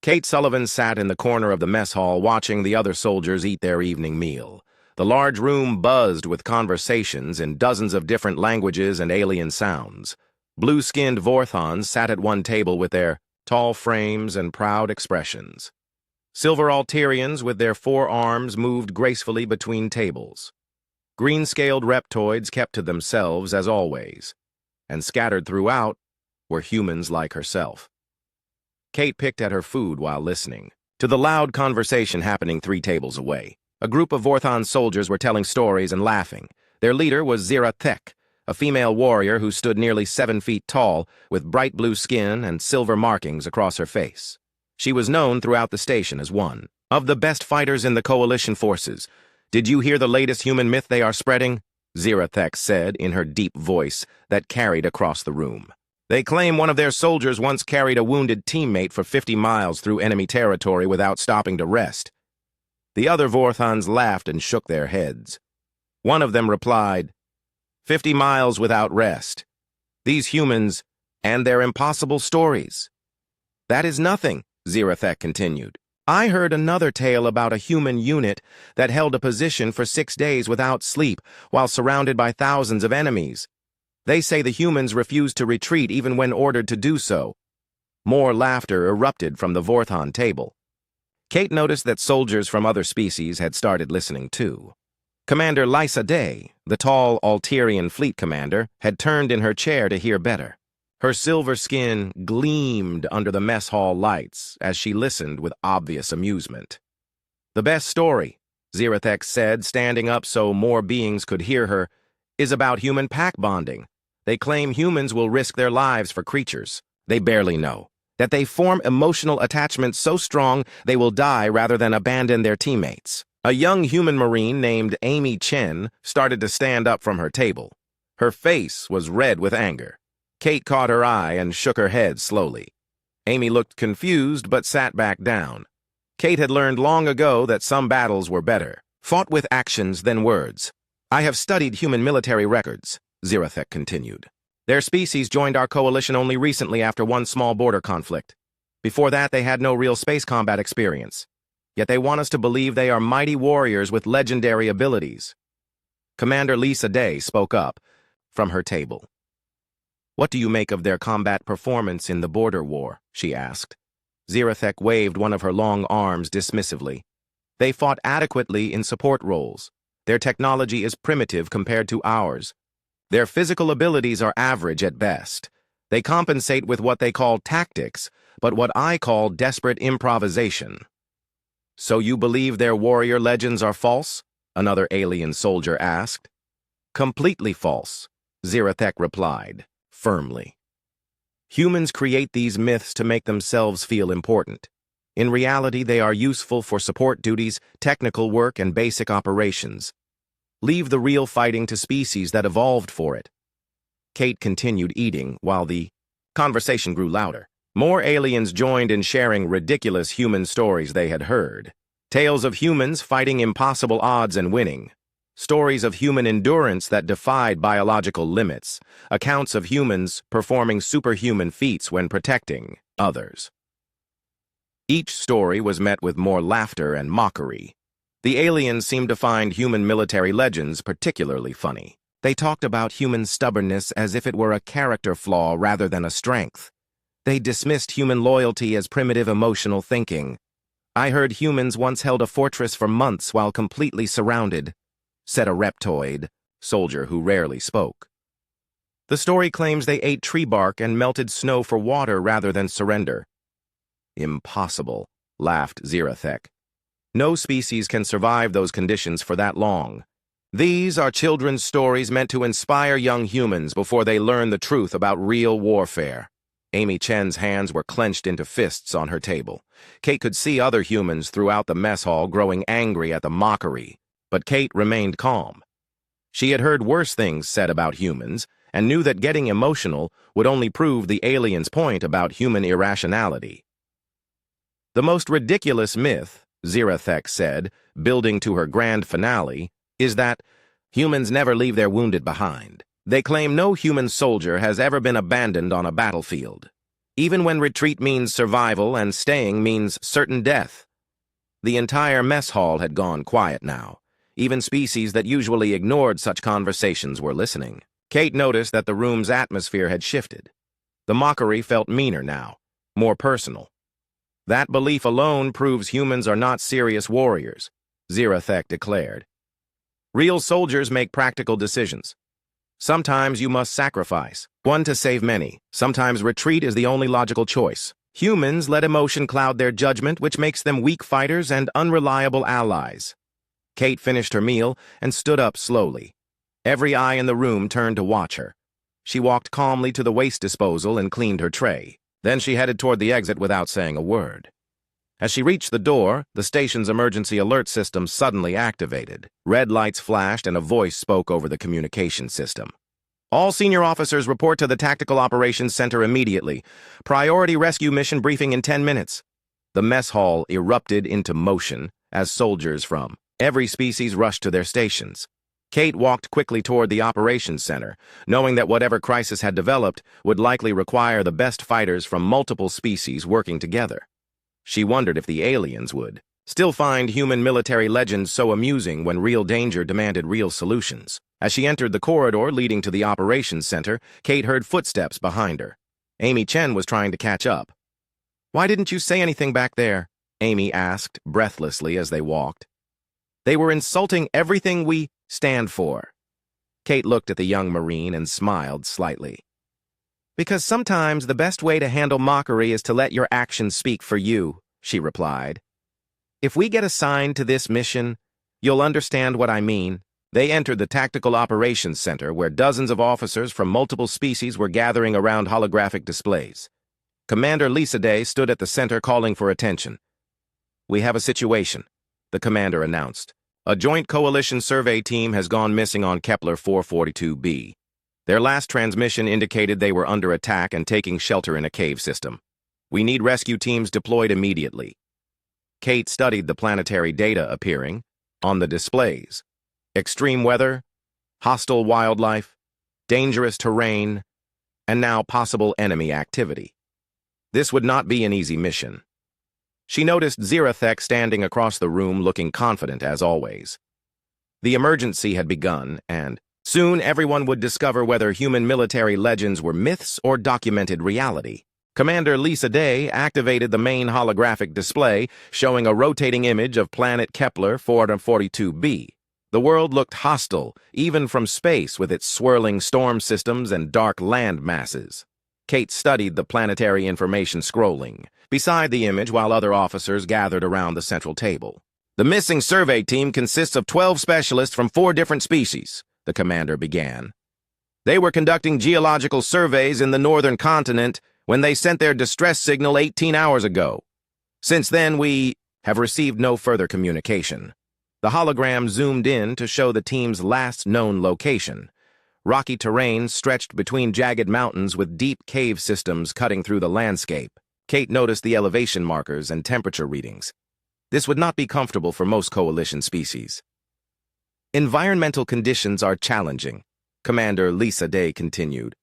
Kate Sullivan sat in the corner of the mess hall watching the other soldiers eat their evening meal. The large room buzzed with conversations in dozens of different languages and alien sounds. Blue-skinned Vorthons sat at one table with their tall frames and proud expressions. Silver Alterians with their 4 arms moved gracefully between tables. Green-scaled reptoids kept to themselves as always, and scattered throughout were humans like herself. Kate picked at her food while listening to the loud conversation happening 3 tables away. A group of Vorthon soldiers were telling stories and laughing. Their leader was Zira Thek, a female warrior who stood nearly 7 feet tall, with bright blue skin and silver markings across her face. She was known throughout the station as one of the best fighters in the coalition forces. "Did you hear the latest human myth they are spreading?" Zira Thek said in her deep voice that carried across the room. "They claim one of their soldiers once carried a wounded teammate for 50 miles through enemy territory without stopping to rest." The other Vorthons laughed and shook their heads. One of them replied, 50 miles without rest. These humans and their impossible stories." "That is nothing," Zira Thek continued. "I heard another tale about a human unit that held a position for 6 days without sleep while surrounded by thousands of enemies. They say the humans refused to retreat even when ordered to do so." More laughter erupted from the Vorthon table. Kate noticed that soldiers from other species had started listening too. Commander Lysa Day, the tall Alterian fleet commander, had turned in her chair to hear better. Her silver skin gleamed under the mess hall lights as she listened with obvious amusement. "The best story," Zira Thek said, standing up so more beings could hear her, "is about human pack bonding. They claim humans will risk their lives for creatures they barely know, that they form emotional attachments so strong they will die rather than abandon their teammates." A young human marine named Amy Chen started to stand up from her table. Her face was red with anger. Kate caught her eye and shook her head slowly. Amy looked confused but sat back down. Kate had learned long ago that some battles were better fought with actions than words. "I have studied human military records," Zira Thek continued. "Their species joined our coalition only recently after one small border conflict. Before that, they had no real space combat experience. Yet they want us to believe they are mighty warriors with legendary abilities." Commander Lysa Day spoke up from her table. "What do you make of their combat performance in the border war?" she asked. Zira Thek waved one of her long arms dismissively. "They fought adequately in support roles. Their technology is primitive compared to ours. Their physical abilities are average at best. They compensate with what they call tactics, but what I call desperate improvisation." "So you believe their warrior legends are false?" another alien soldier asked. "Completely false," Zira Thek replied, firmly. "Humans create these myths to make themselves feel important. In reality, they are useful for support duties, technical work, and basic operations. Leave the real fighting to species that evolved for it." Kate continued eating while the conversation grew louder. More aliens joined in sharing ridiculous human stories they had heard. Tales of humans fighting impossible odds and winning. Stories of human endurance that defied biological limits. Accounts of humans performing superhuman feats when protecting others. Each story was met with more laughter and mockery. The aliens seemed to find human military legends particularly funny. They talked about human stubbornness as if it were a character flaw rather than a strength. They dismissed human loyalty as primitive emotional thinking. "I heard humans once held a fortress for months while completely surrounded," said a reptoid, soldier who rarely spoke. "The story claims they ate tree bark and melted snow for water rather than surrender." "Impossible," laughed Zira Thek. "No species can survive those conditions for that long. These are children's stories meant to inspire young humans before they learn the truth about real warfare." Amy Chen's hands were clenched into fists on her table. Kate could see other humans throughout the mess hall growing angry at the mockery, but Kate remained calm. She had heard worse things said about humans and knew that getting emotional would only prove the aliens' point about human irrationality. "The most ridiculous myth," Zira Thek said, building to her grand finale, "is that humans never leave their wounded behind. They claim no human soldier has ever been abandoned on a battlefield. even when retreat means survival and staying means certain death. The entire mess hall had gone quiet now. Even species that usually ignored such conversations were listening. Kate noticed that the room's atmosphere had shifted. The mockery felt meaner now, more personal. That belief alone proves humans are not serious warriors, Zirathek declared. Real soldiers make practical decisions. Sometimes you must sacrifice, one to save many. Sometimes retreat is the only logical choice. Humans let emotion cloud their judgment, which makes them weak fighters and unreliable allies. Kate finished her meal and stood up slowly. Every eye in the room turned to watch her. She walked calmly to the waste disposal and cleaned her tray. Then she headed toward the exit without saying a word. As she reached the door, the station's emergency alert system suddenly activated. Red lights flashed and a voice spoke over the communication system. All senior officers report to the Tactical Operations Center immediately. Priority rescue mission briefing in 10 minutes. The mess hall erupted into motion as soldiers from every species rushed to their stations. Kate walked quickly toward the operations center, knowing that whatever crisis had developed would likely require the best fighters from multiple species working together. She wondered if the aliens would still find human military legends so amusing when real danger demanded real solutions. As she entered the corridor leading to the operations center, Kate heard footsteps behind her. Amy Chen was trying to catch up. "Why didn't you say anything back there?" Amy asked breathlessly as they walked. "They were insulting everything we stand for." Kate looked at the young Marine and smiled slightly. "Because sometimes the best way to handle mockery is to let your actions speak for you," she replied. "If we get assigned to this mission, you'll understand what I mean." They entered the Tactical Operations Center, where dozens of officers from multiple species were gathering around holographic displays. Commander Lisa Day stood at the center calling for attention. "We have a situation," the commander announced. "A joint coalition survey team has gone missing on Kepler 442b. Their last transmission indicated they were under attack and taking shelter in a cave system. We need rescue teams deployed immediately." Kate studied the planetary data appearing on the displays. Extreme weather, hostile wildlife, dangerous terrain, and now possible enemy activity. This would not be an easy mission. She noticed Zirathek standing across the room looking confident as always. The emergency had begun, and soon everyone would discover whether human military legends were myths or documented reality. Commander Lisa Day activated the main holographic display, showing a rotating image of planet Kepler 442b. The world looked hostile, even from space, with its swirling storm systems and dark land masses. Kate studied the planetary information scrolling beside the image while other officers gathered around the central table. "The missing survey team consists of 12 specialists from 4 different species," the commander began. "They were conducting geological surveys in the northern continent when they sent their distress signal 18 hours ago. Since then, we have received no further communication." The hologram zoomed in to show the team's last known location. Rocky terrain stretched between jagged mountains with deep cave systems cutting through the landscape. Kate noticed the elevation markers and temperature readings. This would not be comfortable for most coalition species. "Environmental conditions are challenging," Commander Lisa Day continued.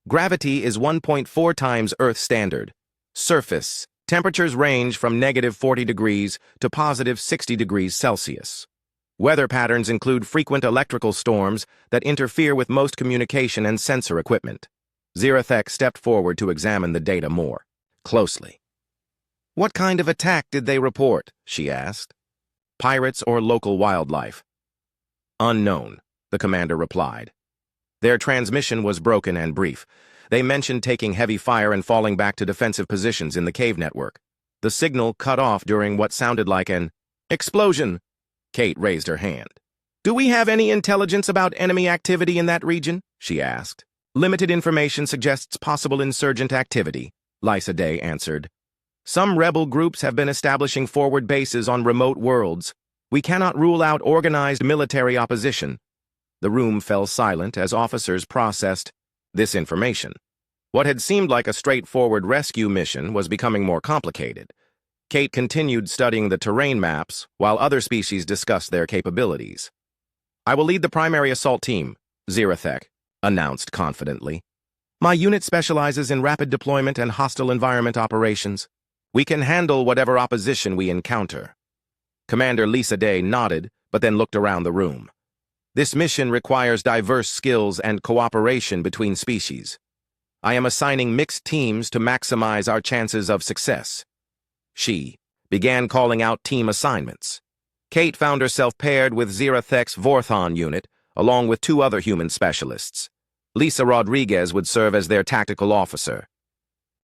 "Gravity is 1.4 times Earth standard. Surface temperatures range from -40 degrees to +60 degrees Celsius. Weather patterns include frequent electrical storms that interfere with most communication and sensor equipment." Zirathek stepped forward to examine the data more closely. "What kind of attack did they report?" she asked. "Pirates or local wildlife?" "Unknown," the commander replied. Their transmission was broken and brief. They mentioned taking heavy fire and falling back to defensive positions in the cave network. The signal cut off during what sounded like an explosion. Kate raised her hand. "Do we have any intelligence about enemy activity in that region?" she asked. "Limited information suggests possible insurgent activity," Lisa Day answered. "Some rebel groups have been establishing forward bases on remote worlds. We cannot rule out organized military opposition." The room fell silent as officers processed this information. What had seemed like a straightforward rescue mission was becoming more complicated. Kate continued studying the terrain maps while other species discussed their capabilities. "I will lead the primary assault team," Zirathek announced confidently. My unit specializes in rapid deployment and hostile environment operations. We can handle whatever opposition we encounter. Commander Lisa Day nodded, but then looked around the room. This mission requires diverse skills and cooperation between species. I am assigning mixed teams to maximize our chances of success. She began calling out team assignments. Kate found herself paired with Zirathek's Vorthon unit, along with 2 other human specialists. Lisa Rodriguez would serve as their tactical officer.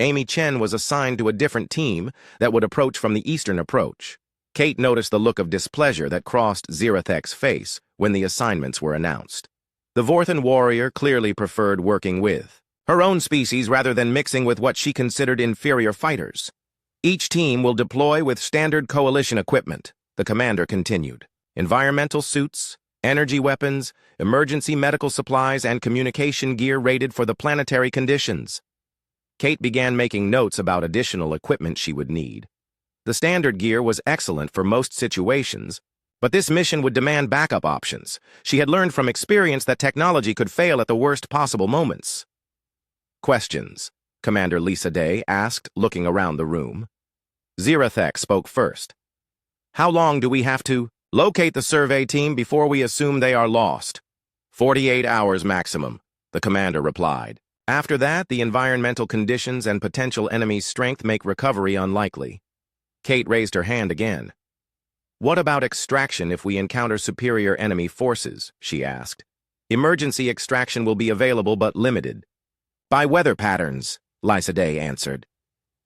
Amy Chen was assigned to a different team that would approach from the eastern approach. Kate noticed the look of displeasure that crossed Zirathek's face when the assignments were announced. The Vorthon warrior clearly preferred working with her own species rather than mixing with what she considered inferior fighters. Each team will deploy with standard coalition equipment, the commander continued. Environmental suits, energy weapons, emergency medical supplies, and communication gear rated for the planetary conditions. Kate began making notes about additional equipment she would need. The standard gear was excellent for most situations, but this mission would demand backup options. She had learned from experience that technology could fail at the worst possible moments. Questions, Commander Lisa Day asked, looking around the room. Zirathek spoke first. How long do we have to locate the survey team before we assume they are lost? 48 hours maximum, the commander replied. After that, the environmental conditions and potential enemy strength make recovery unlikely. Kate raised her hand again. What about extraction if we encounter superior enemy forces? She asked. Emergency extraction will be available but limited. By weather patterns, Lisa Day answered.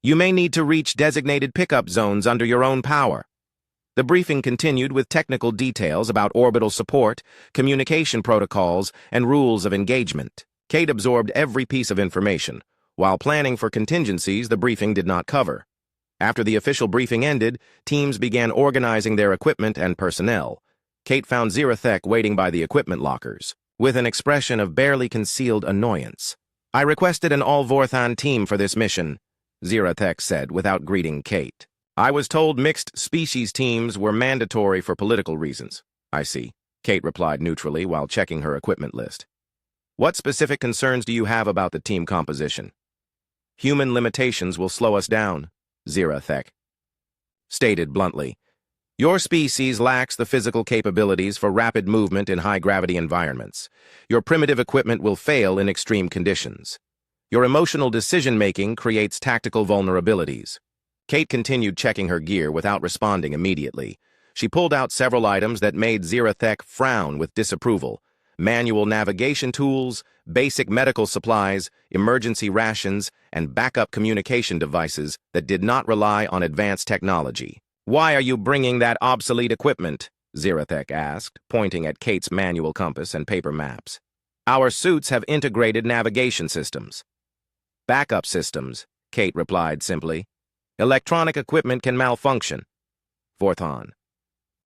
You may need to reach designated pickup zones under your own power. The briefing continued with technical details about orbital support, communication protocols, and rules of engagement. Kate absorbed every piece of information. While planning for contingencies, the briefing did not cover. After the official briefing ended, teams began organizing their equipment and personnel. Kate found Zirathek waiting by the equipment lockers, with an expression of barely concealed annoyance. I requested an all-Vorthon team for this mission, Zirathek said without greeting Kate. I was told mixed species teams were mandatory for political reasons. I see, Kate replied neutrally while checking her equipment list. What specific concerns do you have about the team composition? Human limitations will slow us down, Zirathek stated bluntly. Your species lacks the physical capabilities for rapid movement in high-gravity environments. Your primitive equipment will fail in extreme conditions. Your emotional decision-making creates tactical vulnerabilities. Kate continued checking her gear without responding immediately. She pulled out several items that made Zirathek frown with disapproval. Manual navigation tools, basic medical supplies, emergency rations, and backup communication devices that did not rely on advanced technology. Why are you bringing that obsolete equipment? Zirathek asked, pointing at Kate's manual compass and paper maps. Our suits have integrated navigation systems. Backup systems, Kate replied simply. Electronic equipment can malfunction. Vorthon.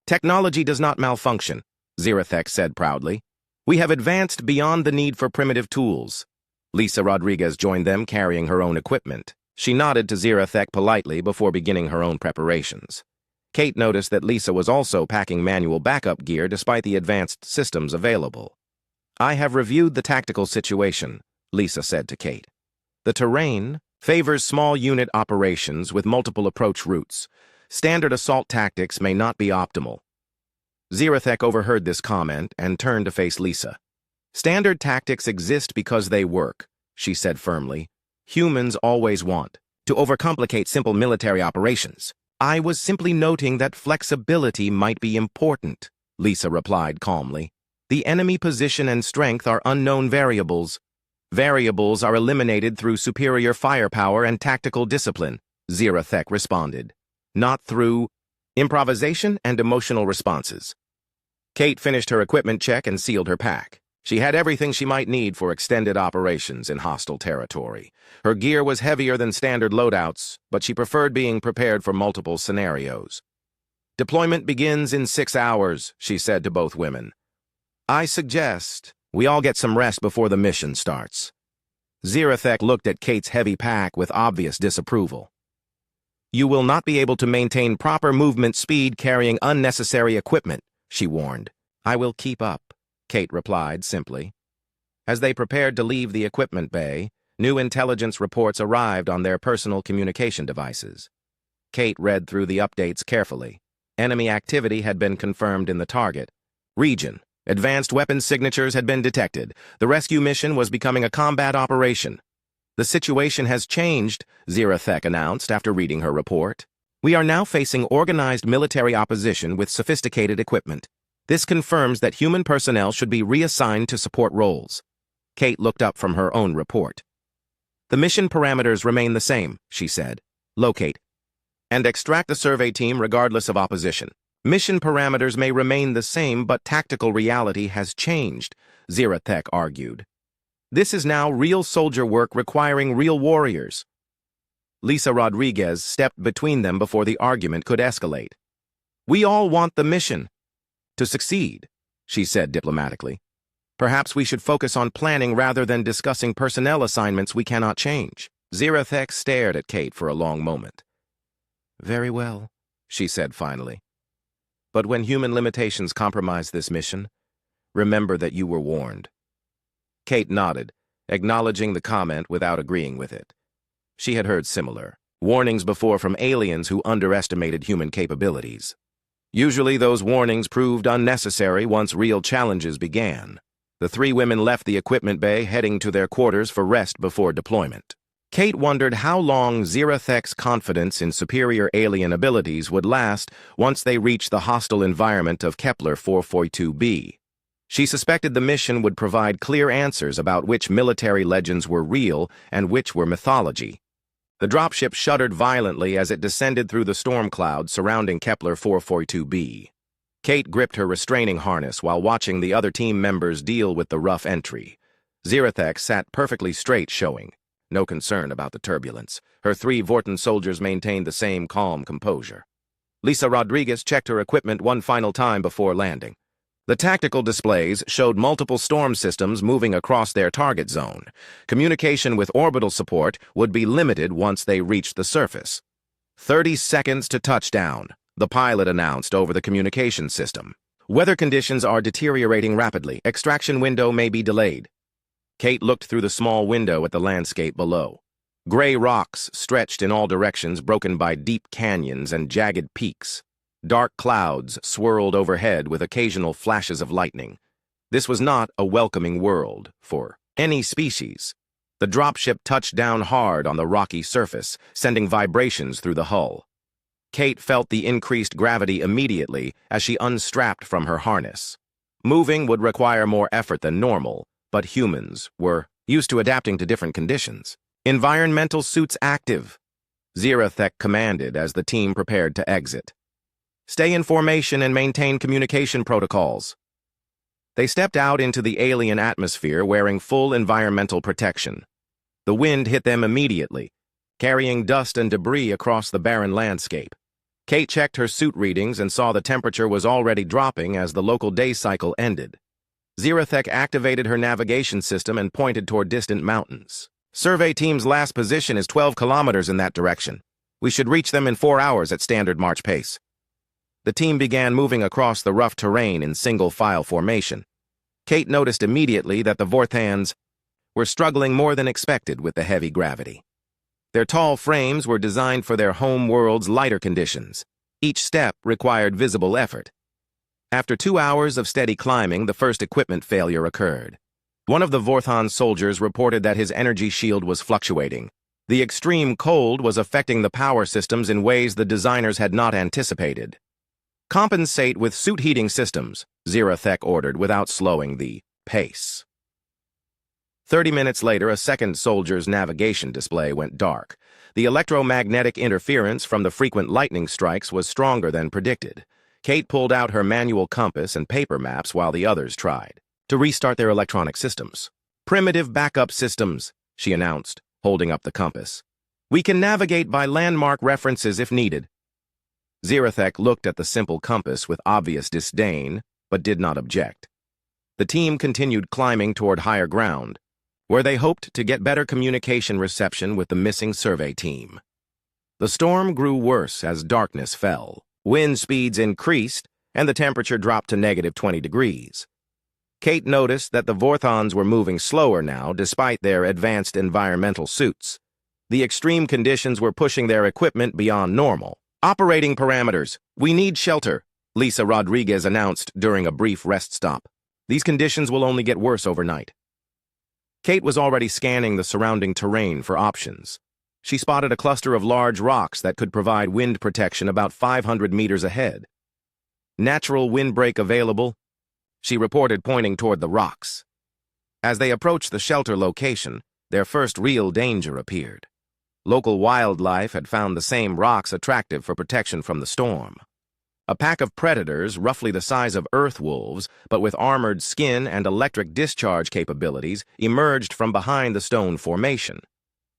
Technology does not malfunction, Zirathek said proudly. We have advanced beyond the need for primitive tools. Lisa Rodriguez joined them carrying her own equipment. She nodded to Zirathek politely before beginning her own preparations. Kate noticed that Lisa was also packing manual backup gear despite the advanced systems available. I have reviewed the tactical situation, Lisa said to Kate. The terrain favors small unit operations with multiple approach routes. Standard assault tactics may not be optimal. Zirathek overheard this comment and turned to face Lisa. Standard tactics exist because they work, she said firmly. Humans always want to overcomplicate simple military operations. I was simply noting that flexibility might be important, Lisa replied calmly. The enemy position and strength are unknown variables. Variables are eliminated through superior firepower and tactical discipline, Zirathek responded. Not through improvisation and emotional responses. Kate finished her equipment check and sealed her pack. She had everything she might need for extended operations in hostile territory. Her gear was heavier than standard loadouts, but she preferred being prepared for multiple scenarios. Deployment begins in 6 hours, she said to both women. I suggest we all get some rest before the mission starts. Zirathek looked at Kate's heavy pack with obvious disapproval. You will not be able to maintain proper movement speed carrying unnecessary equipment, she warned. I will keep up, Kate replied simply. As they prepared to leave the equipment bay, New intelligence reports arrived on their personal communication devices. Kate read through the updates carefully. Enemy activity had been confirmed in the target region. Advanced weapons signatures had been detected. The rescue mission was becoming a combat operation. The situation has changed, Zirathek announced after reading her report. We are now facing organized military opposition with sophisticated equipment. This confirms that human personnel should be reassigned to support roles. Kate looked up from her own report. The mission parameters remain the same, she said. Locate and extract the survey team regardless of opposition. Mission parameters may remain the same, but tactical reality has changed, Zirathek argued. This is now real soldier work requiring real warriors. Lisa Rodriguez stepped between them before the argument could escalate. We all want the mission to succeed, she said diplomatically. Perhaps we should focus on planning rather than discussing personnel assignments we cannot change. Zirathek stared at Kate for a long moment. Very well, she said finally. But when human limitations compromise this mission, remember that you were warned. Kate nodded, acknowledging the comment without agreeing with it. She had heard similar warnings before from aliens who underestimated human capabilities. Usually those warnings proved unnecessary once real challenges began. The three women left the equipment bay, heading to their quarters for rest before deployment. Kate wondered how long Zirathek's confidence in superior alien abilities would last once they reached the hostile environment of Kepler 442b. She suspected the mission would provide clear answers about which military legends were real and which were mythology. The dropship shuddered violently as it descended through the storm clouds surrounding Kepler 442b. Kate gripped her restraining harness while watching the other team members deal with the rough entry. Zirathek sat perfectly straight, showing no concern about the turbulence. Her three Vorton soldiers maintained the same calm composure. Lisa Rodriguez checked her equipment one final time before landing. The tactical displays showed multiple storm systems moving across their target zone. Communication with orbital support would be limited once they reached the surface. 30 seconds to touchdown, the pilot announced over the communication system. Weather conditions are deteriorating rapidly. Extraction window may be delayed. Kate looked through the small window at the landscape below. Gray rocks stretched in all directions, broken by deep canyons and jagged peaks. Dark clouds swirled overhead with occasional flashes of lightning. This was not a welcoming world for any species. The dropship touched down hard on the rocky surface, sending vibrations through the hull. Kate felt the increased gravity immediately as she unstrapped from her harness. Moving would require more effort than normal, but humans were used to adapting to different conditions. Environmental suits active, Zirathek commanded as the team prepared to exit. Stay in formation and maintain communication protocols. They stepped out into the alien atmosphere wearing full environmental protection. The wind hit them immediately, carrying dust and debris across the barren landscape. Kate checked her suit readings and saw the temperature was already dropping as the local day cycle ended. Zirathek activated her navigation system and pointed toward distant mountains. Survey team's last position is 12 kilometers in that direction. We should reach them in 4 hours at standard march pace. The team began moving across the rough terrain in single-file formation. Kate noticed immediately that the Vorthans were struggling more than expected with the heavy gravity. Their tall frames were designed for their home world's lighter conditions. Each step required visible effort. After 2 hours of steady climbing, the first equipment failure occurred. One of the Vorthon soldiers reported that his energy shield was fluctuating. The extreme cold was affecting the power systems in ways the designers had not anticipated. Compensate with suit heating systems, Zirathek ordered without slowing the pace. 30 minutes later, a second soldier's navigation display went dark. The electromagnetic interference from the frequent lightning strikes was stronger than predicted. Kate pulled out her manual compass and paper maps while the others tried to restart their electronic systems. Primitive backup systems, she announced, holding up the compass. We can navigate by landmark references if needed. Zirathek looked at the simple compass with obvious disdain, but did not object. The team continued climbing toward higher ground, where they hoped to get better communication reception with the missing survey team. The storm grew worse as darkness fell. Wind speeds increased, and the temperature dropped to -20 degrees. Kate noticed that the Vorthons were moving slower now despite their advanced environmental suits. The extreme conditions were pushing their equipment beyond normal. "Operating parameters. We need shelter," Lisa Rodriguez announced during a brief rest stop. "These conditions will only get worse overnight." Kate was already scanning the surrounding terrain for options. She spotted a cluster of large rocks that could provide wind protection about 500 meters ahead. "Natural windbreak available," she reported, pointing toward the rocks. As they approached the shelter location, their first real danger appeared. Local wildlife had found the same rocks attractive for protection from the storm. A pack of predators, roughly the size of earth wolves, but with armored skin and electric discharge capabilities, emerged from behind the stone formation.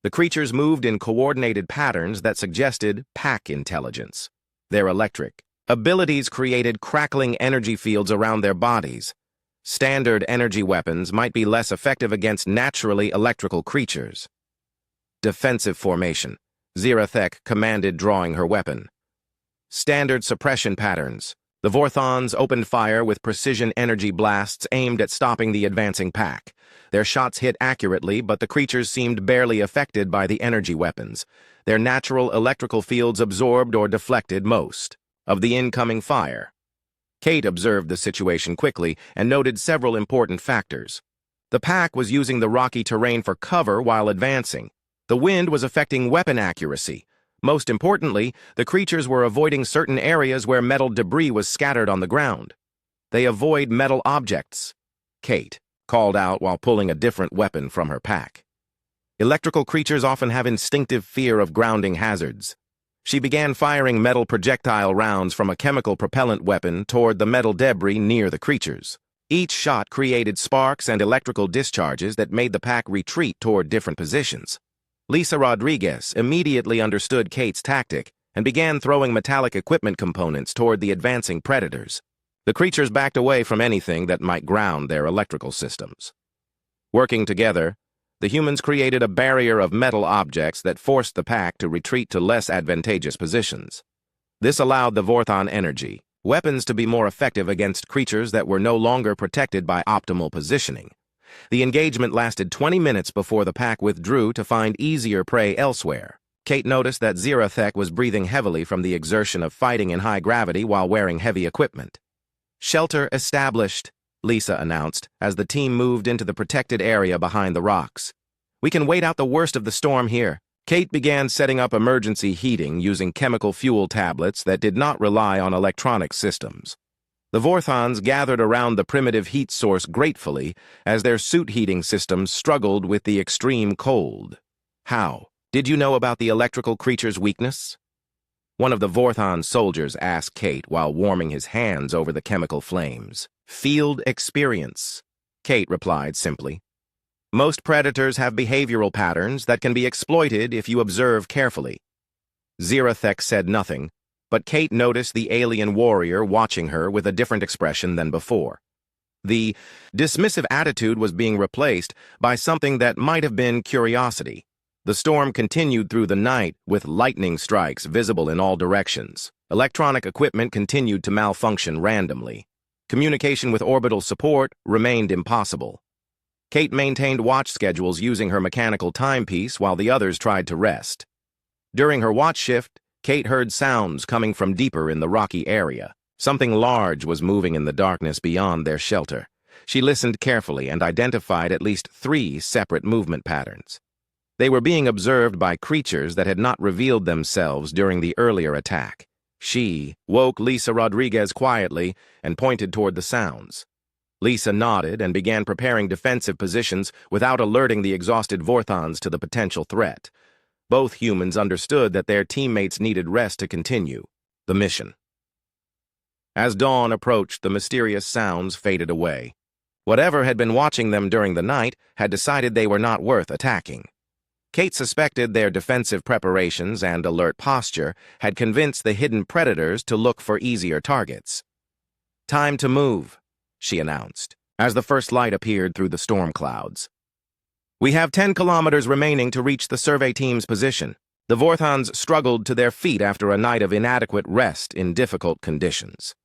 The creatures moved in coordinated patterns that suggested pack intelligence. Their electric abilities created crackling energy fields around their bodies. Standard energy weapons might be less effective against naturally electrical creatures. "Defensive formation," Zirathek commanded, drawing her weapon. "Standard suppression patterns." The Vorthons opened fire with precision energy blasts aimed at stopping the advancing pack. Their shots hit accurately, but the creatures seemed barely affected by the energy weapons. Their natural electrical fields absorbed or deflected most of the incoming fire. Kate observed the situation quickly and noted several important factors. The pack was using the rocky terrain for cover while advancing. The wind was affecting weapon accuracy. Most importantly, the creatures were avoiding certain areas where metal debris was scattered on the ground. "They avoid metal objects," Kate called out while pulling a different weapon from her pack. "Electrical creatures often have instinctive fear of grounding hazards." She began firing metal projectile rounds from a chemical propellant weapon toward the metal debris near the creatures. Each shot created sparks and electrical discharges that made the pack retreat toward different positions. Lisa Rodriguez immediately understood Kate's tactic and began throwing metallic equipment components toward the advancing predators. The creatures backed away from anything that might ground their electrical systems. Working together, the humans created a barrier of metal objects that forced the pack to retreat to less advantageous positions. This allowed the Vorthon energy weapons to be more effective against creatures that were no longer protected by optimal positioning. The engagement lasted 20 minutes before the pack withdrew to find easier prey elsewhere. Kate noticed that Zirathek was breathing heavily from the exertion of fighting in high gravity while wearing heavy equipment. "Shelter established," Lisa announced as the team moved into the protected area behind the rocks. "We can wait out the worst of the storm here." Kate began setting up emergency heating using chemical fuel tablets that did not rely on electronic systems. The Vorthons gathered around the primitive heat source gratefully as their suit heating systems struggled with the extreme cold. "How did you know about the electrical creature's weakness?" one of the Vorthon soldiers asked Kate while warming his hands over the chemical flames. "Field experience," Kate replied simply. "Most predators have behavioral patterns that can be exploited if you observe carefully." Zirathek said nothing, but Kate noticed the alien warrior watching her with a different expression than before. The dismissive attitude was being replaced by something that might have been curiosity. The storm continued through the night with lightning strikes visible in all directions. Electronic equipment continued to malfunction randomly. Communication with orbital support remained impossible. Kate maintained watch schedules using her mechanical timepiece while the others tried to rest. During her watch shift, Kate heard sounds coming from deeper in the rocky area. Something large was moving in the darkness beyond their shelter. She listened carefully and identified at least 3 separate movement patterns. They were being observed by creatures that had not revealed themselves during the earlier attack. She woke Lisa Rodriguez quietly and pointed toward the sounds. Lisa nodded and began preparing defensive positions without alerting the exhausted Vorthons to the potential threat. Both humans understood that their teammates needed rest to continue the mission. As dawn approached, the mysterious sounds faded away. Whatever had been watching them during the night had decided they were not worth attacking. Kate suspected their defensive preparations and alert posture had convinced the hidden predators to look for easier targets. "Time to move," she announced, as the first light appeared through the storm clouds. "We have 10 kilometers remaining to reach the survey team's position." The Vorthons struggled to their feet after a night of inadequate rest in difficult conditions.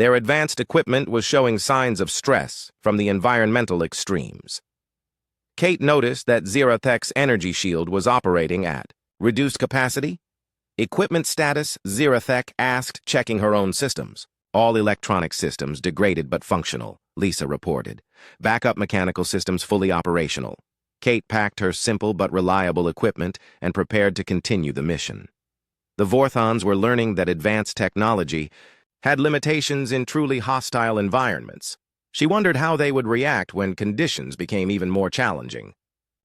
Their advanced equipment was showing signs of stress from the environmental extremes. Kate noticed that Zirathek's energy shield was operating at reduced capacity. Equipment status, Zirathek asked, checking her own systems. All electronic systems degraded but functional, Lisa reported. Backup mechanical systems fully operational. Kate packed her simple but reliable equipment and prepared to continue the mission. The Vorthons were learning that advanced technology had limitations in truly hostile environments. She wondered how they would react when conditions became even more challenging.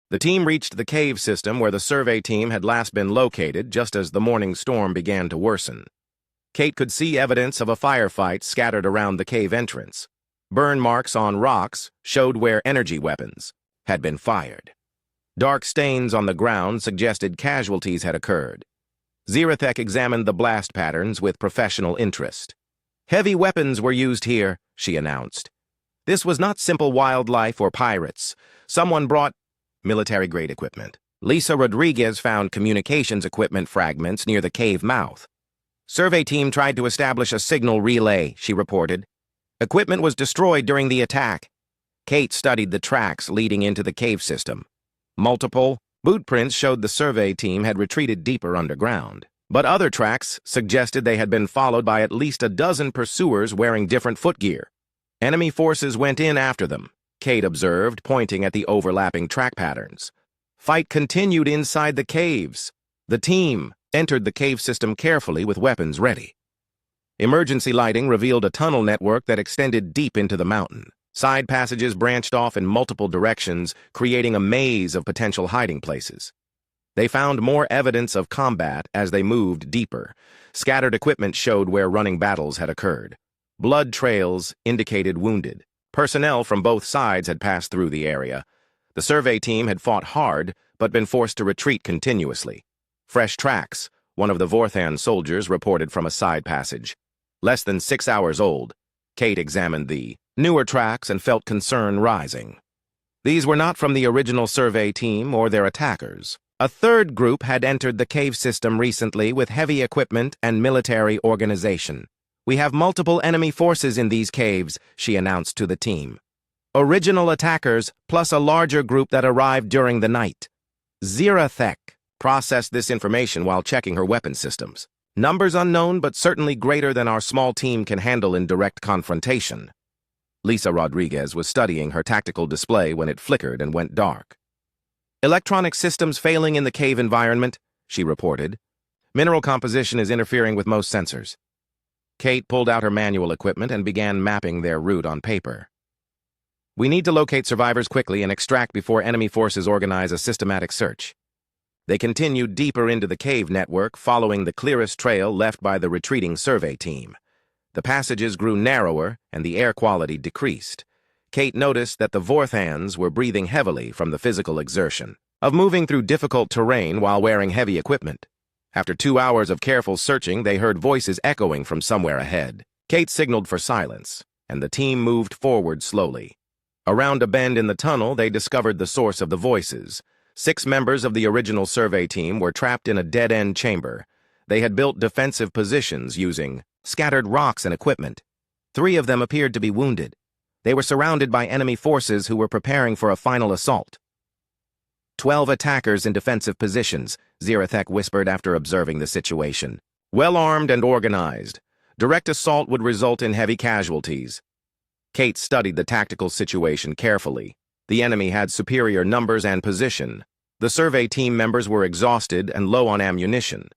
The team reached the cave system where the survey team had last been located just as the morning storm began to worsen. Kate could see evidence of a firefight scattered around the cave entrance. Burn marks on rocks showed where energy weapons had been fired. Dark stains on the ground suggested casualties had occurred. Zirathek examined the blast patterns with professional interest. Heavy weapons were used here, she announced. This was not simple wildlife or pirates. Someone brought military-grade equipment. Lisa Rodriguez found communications equipment fragments near the cave mouth. Survey team tried to establish a signal relay, she reported. Equipment was destroyed during the attack. Kate studied the tracks leading into the cave system. Multiple boot prints showed the survey team had retreated deeper underground, but other tracks suggested they had been followed by at least a dozen pursuers wearing different footgear. Enemy forces went in after them, Kate observed, pointing at the overlapping track patterns. Fight continued inside the caves. The team entered the cave system carefully with weapons ready. Emergency lighting revealed a tunnel network that extended deep into the mountain. Side passages branched off in multiple directions, creating a maze of potential hiding places. They found more evidence of combat as they moved deeper. Scattered equipment showed where running battles had occurred. Blood trails indicated wounded. Personnel from both sides had passed through the area. The survey team had fought hard, but been forced to retreat continuously. Fresh tracks, one of the Vorthan soldiers reported from a side passage. Less than 6 hours old. Kate examined the newer tracks and felt concern rising. These were not from the original survey team or their attackers. A third group had entered the cave system recently with heavy equipment and military organization. We have multiple enemy forces in these caves, she announced to the team. Original attackers plus a larger group that arrived during the night. Zirathek processed this information while checking her weapon systems. Numbers unknown, but certainly greater than our small team can handle in direct confrontation. Lisa Rodriguez was studying her tactical display when it flickered and went dark. Electronic systems failing in the cave environment, she reported. Mineral composition is interfering with most sensors. Kate pulled out her manual equipment and began mapping their route on paper. We need to locate survivors quickly and extract before enemy forces organize a systematic search. They continued deeper into the cave network, following the clearest trail left by the retreating survey team. The passages grew narrower and the air quality decreased. Kate noticed that the Vorthans were breathing heavily from the physical exertion of moving through difficult terrain while wearing heavy equipment. After 2 hours of careful searching, they heard voices echoing from somewhere ahead. Kate signaled for silence, and the team moved forward slowly. Around a bend in the tunnel, they discovered the source of the voices. 6 members of the original survey team were trapped in a dead-end chamber. They had built defensive positions using scattered rocks and equipment. 3 of them appeared to be wounded. They were surrounded by enemy forces who were preparing for a final assault. 12 attackers in defensive positions, Zirathek whispered after observing the situation. Well-armed and organized. Direct assault would result in heavy casualties. Kate studied the tactical situation carefully. The enemy had superior numbers and position. The survey team members were exhausted and low on ammunition.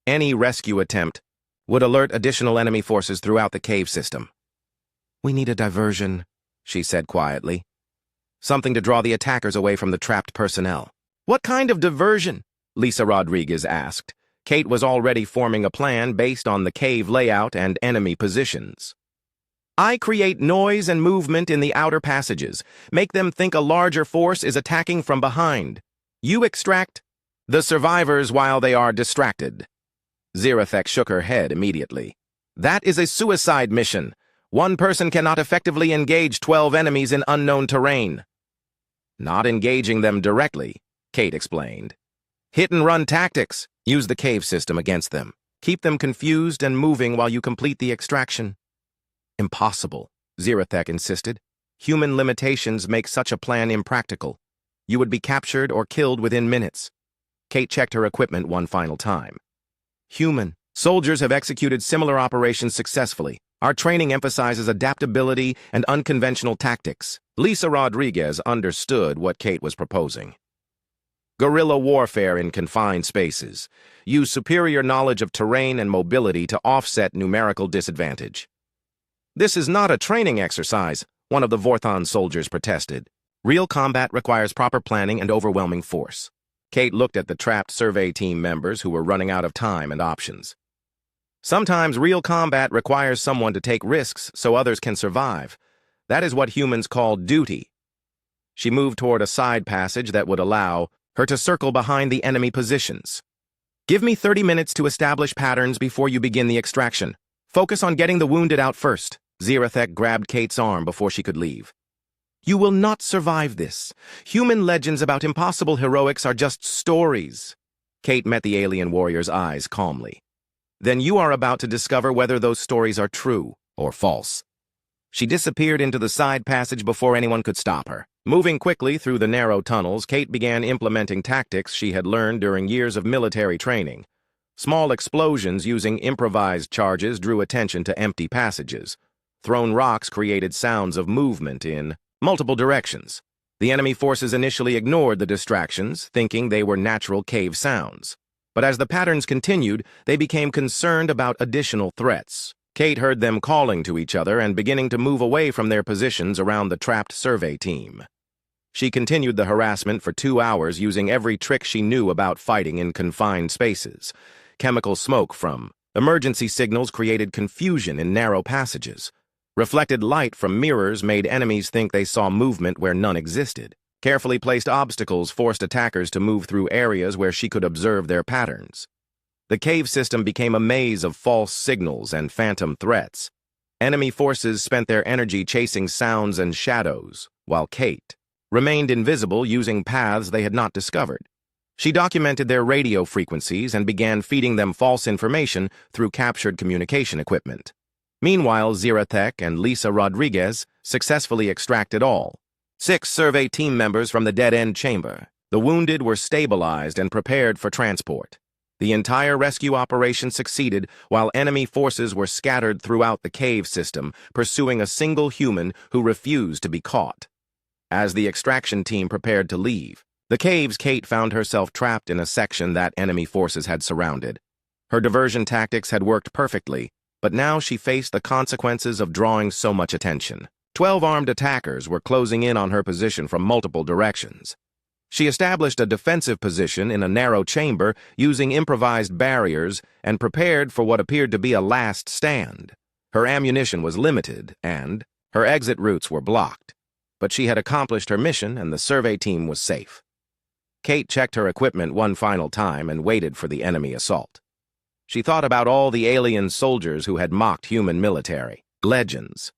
Any rescue attempt would alert additional enemy forces throughout the cave system. We need a diversion, she said quietly. Something to draw the attackers away from the trapped personnel. What kind of diversion? Lisa Rodriguez asked. Kate was already forming a plan based on the cave layout and enemy positions. I create noise and movement in the outer passages. Make them think a larger force is attacking from behind. You extract the survivors while they are distracted. Zirathek shook her head immediately. That is a suicide mission. One person cannot effectively engage 12 enemies in unknown terrain. Not engaging them directly, Kate explained. Hit-and-run tactics. Use the cave system against them. Keep them confused and moving while you complete the extraction. Impossible, Zirathek insisted. Human limitations make such a plan impractical. You would be captured or killed within minutes. Kate checked her equipment one final time. Human. Soldiers have executed similar operations successfully. Our training emphasizes adaptability and unconventional tactics. Lisa Rodriguez understood what Kate was proposing. Guerrilla warfare in confined spaces. Use superior knowledge of terrain and mobility to offset numerical disadvantage. This is not a training exercise, one of the Vorthon soldiers protested. Real combat requires proper planning and overwhelming force. Kate looked at the trapped survey team members who were running out of time and options. Sometimes real combat requires someone to take risks so others can survive. That is what humans call duty. She moved toward a side passage that would allow her to circle behind the enemy positions. Give me 30 minutes to establish patterns before you begin the extraction. Focus on getting the wounded out first. Zirathek grabbed Kate's arm before she could leave. You will not survive this. Human legends about impossible heroics are just stories. Kate met the alien warrior's eyes calmly. Then you are about to discover whether those stories are true or false. She disappeared into the side passage before anyone could stop her. Moving quickly through the narrow tunnels, Kate began implementing tactics she had learned during years of military training. Small explosions using improvised charges drew attention to empty passages. Thrown rocks created sounds of movement in multiple directions. The enemy forces initially ignored the distractions, thinking they were natural cave sounds. But as the patterns continued, they became concerned about additional threats. Kate heard them calling to each other and beginning to move away from their positions around the trapped survey team. She continued the harassment for 2 hours using every trick she knew about fighting in confined spaces. Chemical smoke from emergency signals created confusion in narrow passages. Reflected light from mirrors made enemies think they saw movement where none existed. Carefully placed obstacles forced attackers to move through areas where she could observe their patterns. The cave system became a maze of false signals and phantom threats. Enemy forces spent their energy chasing sounds and shadows, while Kate remained invisible using paths they had not discovered. She documented their radio frequencies and began feeding them false information through captured communication equipment. Meanwhile, Zirathek and Lisa Rodriguez successfully extracted all 6 survey team members from the dead-end chamber. The wounded were stabilized and prepared for transport. The entire rescue operation succeeded while enemy forces were scattered throughout the cave system, pursuing a single human who refused to be caught. As the extraction team prepared to leave the caves, Kate found herself trapped in a section that enemy forces had surrounded. Her diversion tactics had worked perfectly, but now she faced the consequences of drawing so much attention. 12 armed attackers were closing in on her position from multiple directions. She established a defensive position in a narrow chamber using improvised barriers and prepared for what appeared to be a last stand. Her ammunition was limited and her exit routes were blocked, but she had accomplished her mission and the survey team was safe. Kate checked her equipment one final time and waited for the enemy assault. She thought about all the alien soldiers who had mocked human military legends.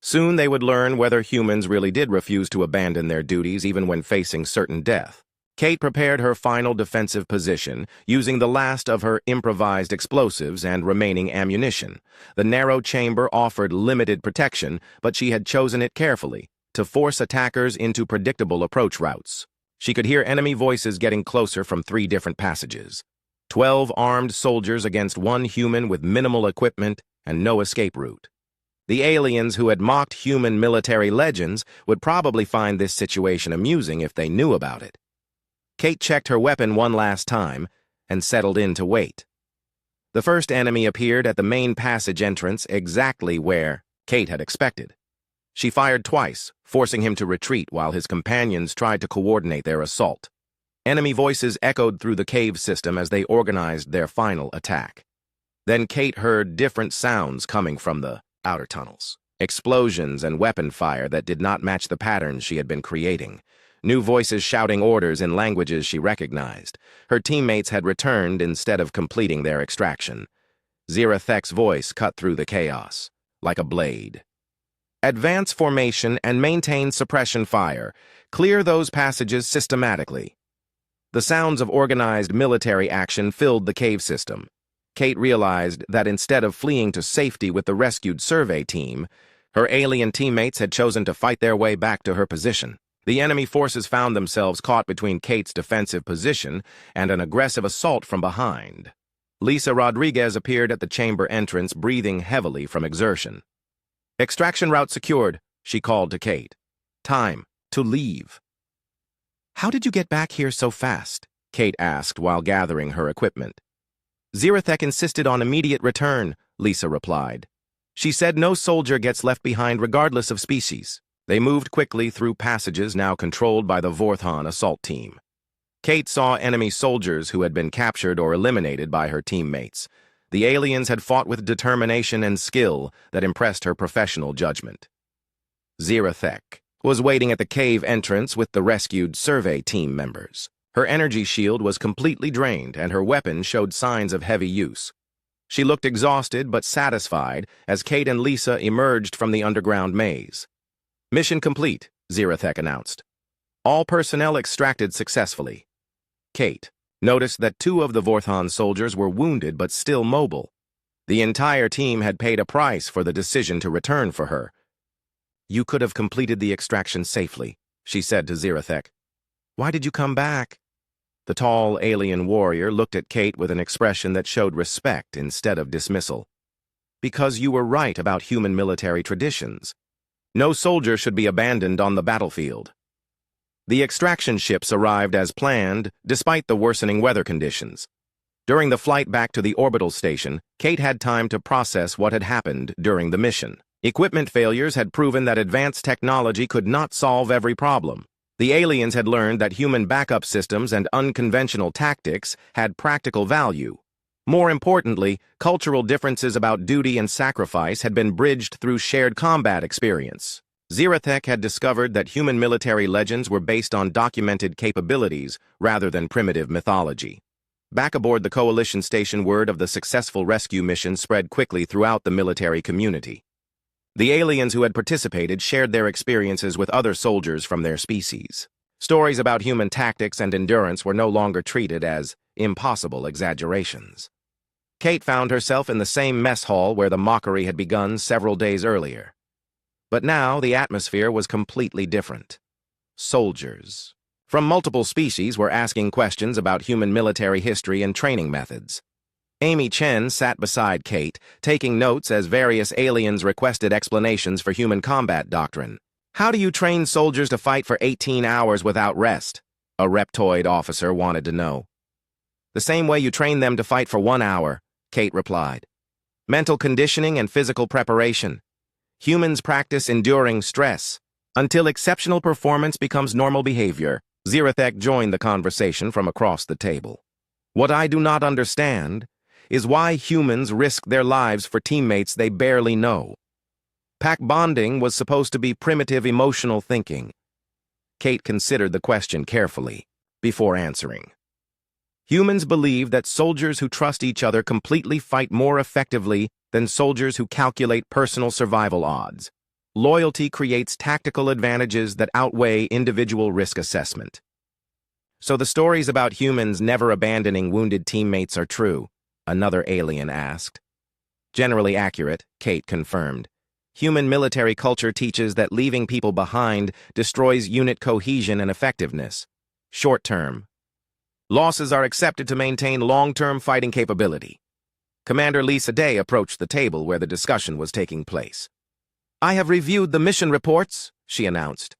Soon they would learn whether humans really did refuse to abandon their duties even when facing certain death. Kate prepared her final defensive position using the last of her improvised explosives and remaining ammunition. The narrow chamber offered limited protection, but she had chosen it carefully to force attackers into predictable approach routes. She could hear enemy voices getting closer from 3 different passages. 12 armed soldiers against 1 human with minimal equipment and no escape route. The aliens who had mocked human military legends would probably find this situation amusing if they knew about it. Kate checked her weapon one last time and settled in to wait. The first enemy appeared at the main passage entrance exactly where Kate had expected. She fired twice, forcing him to retreat while his companions tried to coordinate their assault. Enemy voices echoed through the cave system as they organized their final attack. Then Kate heard different sounds coming from the outer tunnels. Explosions and weapon fire that did not match the patterns she had been creating. New voices shouting orders in languages she recognized. Her teammates had returned instead of completing their extraction. Zirathek's voice cut through the chaos, like a blade. Advance formation and maintain suppression fire. Clear those passages systematically. The sounds of organized military action filled the cave system. Kate realized that instead of fleeing to safety with the rescued survey team, her alien teammates had chosen to fight their way back to her position. The enemy forces found themselves caught between Kate's defensive position and an aggressive assault from behind. Lisa Rodriguez appeared at the chamber entrance, breathing heavily from exertion. "Extraction route secured," she called to Kate. "Time to leave." "How did you get back here so fast?" Kate asked while gathering her equipment. "Zirathek insisted on immediate return," Lisa replied. "She said no soldier gets left behind regardless of species." They moved quickly through passages now controlled by the Vorthon assault team. Kate saw enemy soldiers who had been captured or eliminated by her teammates. The aliens had fought with determination and skill that impressed her professional judgment. Zirathek was waiting at the cave entrance with the rescued survey team members. Her energy shield was completely drained and her weapon showed signs of heavy use. She looked exhausted but satisfied as Kate and Lisa emerged from the underground maze. "Mission complete," Zirathek announced. "All personnel extracted successfully." Kate noticed that 2 of the Vorthon soldiers were wounded but still mobile. The entire team had paid a price for the decision to return for her. "You could have completed the extraction safely," she said to Zirathek. "Why did you come back?" The tall alien warrior looked at Kate with an expression that showed respect instead of dismissal. "Because you were right about human military traditions. No soldier should be abandoned on the battlefield." The extraction ships arrived as planned, despite the worsening weather conditions. During the flight back to the orbital station, Kate had time to process what had happened during the mission. Equipment failures had proven that advanced technology could not solve every problem. The aliens had learned that human backup systems and unconventional tactics had practical value. More importantly, cultural differences about duty and sacrifice had been bridged through shared combat experience. Zirathek had discovered that human military legends were based on documented capabilities rather than primitive mythology. Back aboard the Coalition station, word of the successful rescue mission spread quickly throughout the military community. The aliens who had participated shared their experiences with other soldiers from their species. Stories about human tactics and endurance were no longer treated as impossible exaggerations. Kate found herself in the same mess hall where the mockery had begun several days earlier. But now the atmosphere was completely different. Soldiers from multiple species were asking questions about human military history and training methods. Amy Chen sat beside Kate, taking notes as various aliens requested explanations for human combat doctrine. "How do you train soldiers to fight for 18 hours without rest?" a Reptoid officer wanted to know. "The same way you train them to fight for 1 hour," Kate replied. "Mental conditioning and physical preparation. Humans practice enduring stress until exceptional performance becomes normal behavior." Zirathek joined the conversation from across the table. "What I do not understand is why humans risk their lives for teammates they barely know. Pack bonding was supposed to be primitive emotional thinking." Kate considered the question carefully before answering. "Humans believe that soldiers who trust each other completely fight more effectively than soldiers who calculate personal survival odds. Loyalty creates tactical advantages that outweigh individual risk assessment." "So the stories about humans never abandoning wounded teammates are true?" another alien asked. "Generally accurate," Kate confirmed. "Human military culture teaches that leaving people behind destroys unit cohesion and effectiveness. Short-term losses are accepted to maintain long-term fighting capability." Commander Lisa Day approached the table where the discussion was taking place. "I have reviewed the mission reports," she announced.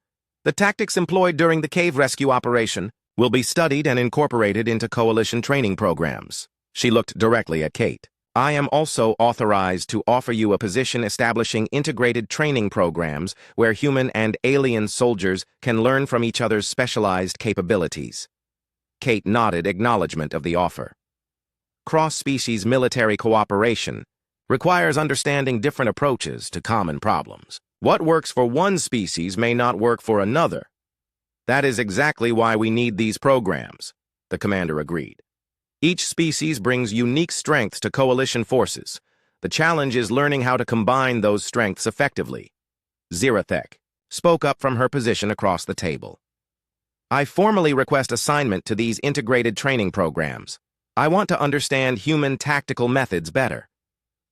"The tactics employed during the cave rescue operation will be studied and incorporated into Coalition training programs." She looked directly at Kate. "I am also authorized to offer you a position establishing integrated training programs where human and alien soldiers can learn from each other's specialized capabilities." Kate nodded acknowledgement of the offer. Cross-species military cooperation requires understanding different approaches to common problems. What works for one species may not work for another. That is exactly why we need these programs, the commander agreed. Each species brings unique strengths to Coalition forces. The challenge is learning how to combine those strengths effectively. Zirathek spoke up from her position across the table. "I formally request assignment to these integrated training programs." I want to understand human tactical methods better.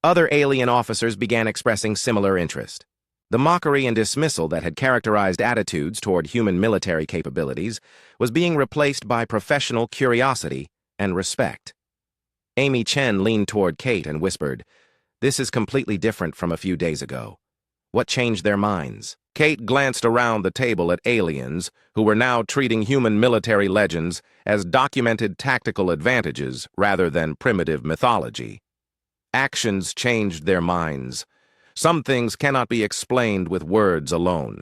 Other alien officers began expressing similar interest. The mockery and dismissal that had characterized attitudes toward human military capabilities was being replaced by professional curiosity and respect. Amy Chen leaned toward Kate and whispered, "This is completely different from a few days ago. What changed their minds?" Kate glanced around the table at aliens who were now treating human military legends as documented tactical advantages rather than primitive mythology. Actions changed their minds. Some things cannot be explained with words alone.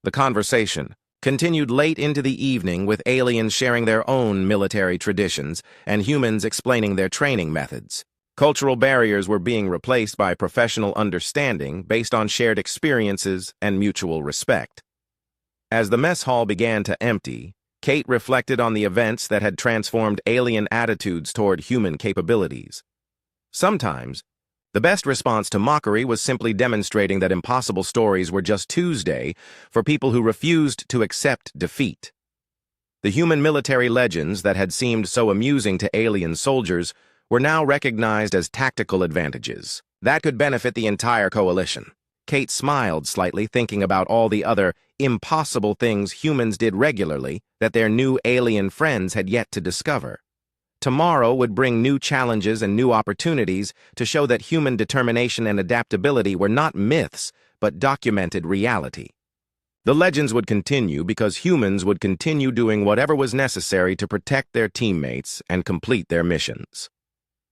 The conversation continued late into the evening with aliens sharing their own military traditions and humans explaining their training methods. Cultural barriers were being replaced by professional understanding based on shared experiences and mutual respect. As the mess hall began to empty, Kate reflected on the events that had transformed alien attitudes toward human capabilities. Sometimes, the best response to mockery was simply demonstrating that impossible stories were just Tuesday for people who refused to accept defeat. The human military legends that had seemed so amusing to alien soldiers were now recognized as tactical advantages that could benefit the entire coalition. Kate smiled slightly, thinking about all the other impossible things humans did regularly that their new alien friends had yet to discover. Tomorrow would bring new challenges and new opportunities to show that human determination and adaptability were not myths, but documented reality. The legends would continue because humans would continue doing whatever was necessary to protect their teammates and complete their missions.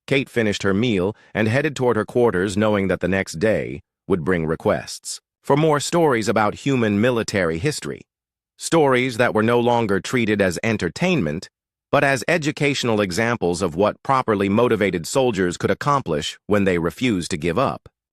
Kate finished her meal and headed toward her quarters, knowing that the next day would bring requests for more stories about human military history. Stories that were no longer treated as entertainment, but as educational examples of what properly motivated soldiers could accomplish when they refused to give up.